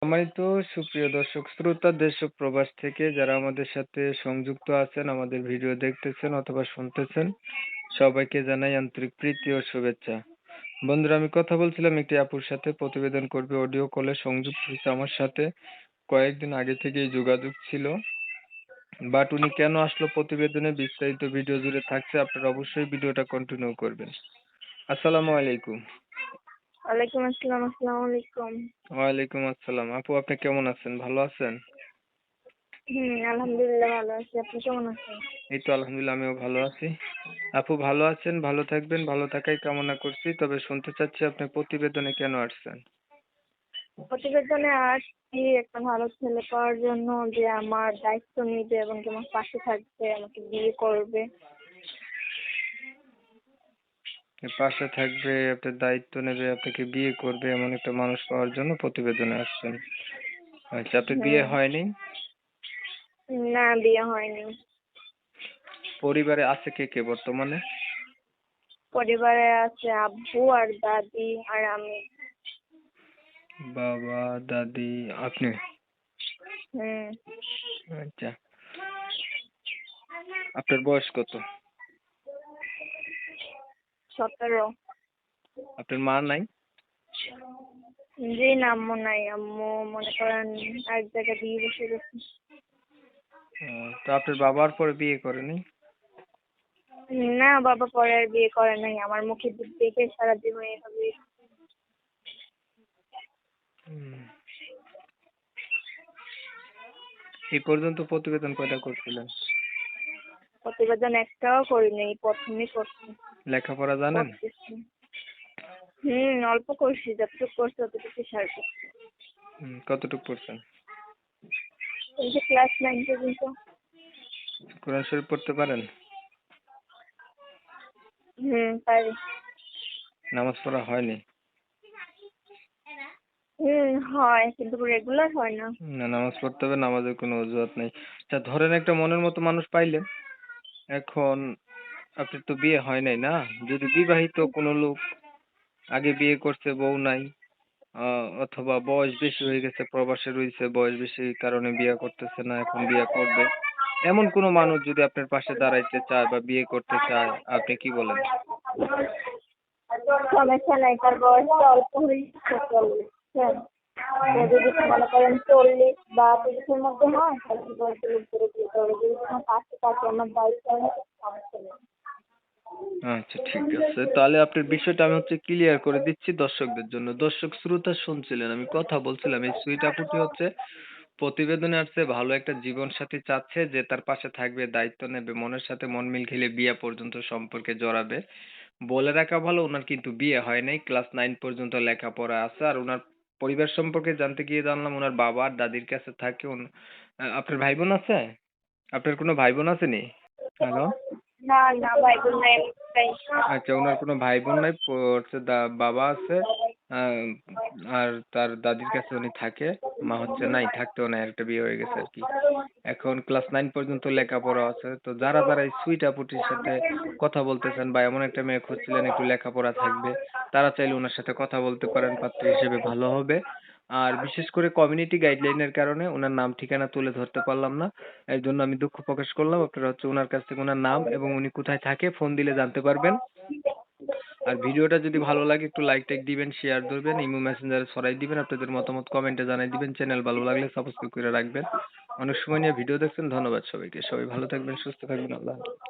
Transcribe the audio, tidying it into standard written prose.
সম্মানিত সুপ্রিয় দর্শক শ্রোতা দেশ ও প্রবাস থেকে যারা আমাদের সাথে সংযুক্ত আছেন, আমাদের ভিডিও দেখতেছেন অথবা শুনতেছেন, সবাইকে জানাই আন্তরিক প্রীতি ও শুভেচ্ছা। বন্ধুরা, আমি কথা বলছিলাম একটি আপুর সাথে, প্রতিবেদন করবে, অডিও কলে সংযুক্ত হয়েছে আমার সাথে। কয়েকদিন আগে থেকেই যোগাযোগ ছিল, বাট উনি কেন আসলো প্রতিবেদনে বিস্তারিত ভিডিও জুড়ে থাকছে, আপনারা অবশ্যই ভিডিওটা কন্টিনিউ করবেন। আসসালামু আলাইকুম। ওয়ালাইকুম আসসালাম। আসসালামু আলাইকুম। ওয়ালাইকুম আসসালাম। আপু, আপনি কেমন আছেন? ভালো আছেন? আলহামদুলিল্লাহ ভালো আছি। আপনি কেমন আছেন? এই তো আলহামদুলিল্লাহ, আমিও ভালো আছি। আপু ভালো আছেন, ভালো থাকবেন, ভালো থাকাই কামনা করছি। তবে শুনতে চাচ্ছি আপনি প্রতিবেদনে কেন আসছেন? প্রতিবেদনে আসছি একটা ভালো ছেলে পাওয়ার জন্য, যে আমার দায়িত্ব নিবে এবং কি আমার পাশে থাকবে, আমাকে বিয়ে করবে। পাশে থাকবে, আপনার দায়িত্ব নেবে, আপনাকে বিয়ে করবে, এমন একটা মানুষ পাওয়ার জন্য প্রতিবেদনে আসছেন। আচ্ছা, আপনার বিয়ে হুম। হয়নি? না, বিয়ে হয়নি। পরিবারে আছে কে কে বর্তমানে? পরিবারে আছে আব্বু আর দাদি আর আমি। বাবা, দাদি, আপনি? হুম। আচ্ছা, আপনার বয়স কত? 17। আপনার মা নাই? জি না, আম্মু নাই। আম্মু মনে করেন এক জায়গায় দিয়ে বসে গেছে। তো আপনার বাবার পরে বিয়ে করেনি? না, বাবা পরে আর বিয়ে করে নাই। আমার মুখের দিক দেখে সারা জীবন এভাবে। হুম। এই পর্যন্ত প্রতিবেদন কয়টা করছিলেন? প্রতিবেদন একটাও করিনি, এই প্রথমই করছি। লেখাপড়া জানেন? করতেছি। অল্প করছি, যতটুকু করছি ততটুকু সার করছি। কতটুকু পড়ছেন? এই যে ক্লাস 9 পর্যন্ত। কোরআন শরীফ পড়তে পারেন? পারি। নামাজ পড়া হয়নি? হয় কিন্তু রেগুলার হয় না। না, নামাজ পড়তে হবে, নামাজের কোনো অজুহাত নেই। আচ্ছা, ধরেন একটা মনের মতো মানুষ পাইলেন। এখন আপনার তো বিয়ে হয় নাই না? যদি বিবাহিত কোনো লোক আগে বিয়ে করছে, বউ নাই, অথবা বয়স বেশি হয়ে গেছে, প্রবাসে রয়েছে, বয়স বেশি কারণে বিয়ে করতেছে না, এখন বিয়ে করবে, এমন কোনো মানুষ যদি আপনার পাশে দাঁড়াইতে চায় বা বিয়ে করতে চায়, আপনি কি বলেন? সমস্যা নাই, তার বয়সটা অল্প হলেই চলবে। বুঝছেন? তো যদি মনে করেন 40 বা 30-এর মধ্যে হয় তাহলে বয়সের উপরে বিয়ে করবে। যদি আমার পাশে থাকে, আমার দায়িত্ব নেয়, সমস্যা নেই। আচ্ছা, ঠিক আছে। তাহলে আপনার বিষয়টা আমি ক্লিয়ার করে দিচ্ছি দর্শকদের জন্য। দর্শক শ্রোতা শুনছিলেন, আমি কথা বলছিলাম। এই সুইট আপুটি প্রতিবেদনে আসছে, ভালো একটা জীবন সাথী চাচ্ছে, যে তার পাশে থাকবে, দায়িত্ব নেবে, মনের সাথে মন মিল খেলে বিয়ে পর্যন্ত সম্পর্কে জড়াবে। বলে রাখা ভালো, উনার কিন্তু বিয়ে হয় নাই। ক্লাস 9 পর্যন্ত লেখাপড়া আছে। আর উনার পরিবার সম্পর্কে জানতে গিয়ে জানলাম উনার বাবা আর দাদির কাছে থাকে। আপনার ভাই বোন আছে? আপনার কোনো ভাই বোন আছে নি? হ্যালো? না না, ভাই বোন নাই, আমি একাই। আচ্ছা, উনার কোনো ভাই বোন নাই। বাবা আছে, আহ, আর তার দাদির কাছে উনি থাকে। মা নাই, থাকতেও নাই, একটা বিয়ে হয়ে গেছে আর কি। এখন ক্লাস 9 পর্যন্ত লেখাপড়া আছে। তো যারা যারা এই সুইট আপুটির সাথে কথা বলতেছেন বা এমন একটা মেয়ে খুঁজছিলেন একটু লেখাপড়া থাকবে, তারা চাইলে ওনার সাথে কথা বলতে পারেন, পাত্রী হিসেবে ভালো হবে। আর বিশেষ করে কমিউনিটি গাইডলাইনের কারণে ওনার নাম ঠিকানা তুলে ধরতে পারলাম না। এর জন্য আমি দুঃখ প্রকাশ করলাম। আপনারা ওনার কাছ থেকে ওনার নাম এবং উনি কোথায় থাকে ফোন দিলে জানতে পারবেন। আর ভিডিওটা যদি ভালো লাগে একটু লাইক টাইক দিবেন, শেয়ার করবেন, ইমো মেসেঞ্জারে ছড়াই দিবেন, আপনাদের মতামত কমেন্টে জানাই দিবেন, চ্যানেল ভালো লাগলে সাবস্ক্রাইব করে রাখবেন। অনেক সময় নিয়ে ভিডিও দেখছেন, ধন্যবাদ সবাইকে। সবাই ভালো থাকবেন, সুস্থ থাকবেন, আল্লাহ হাফেজ।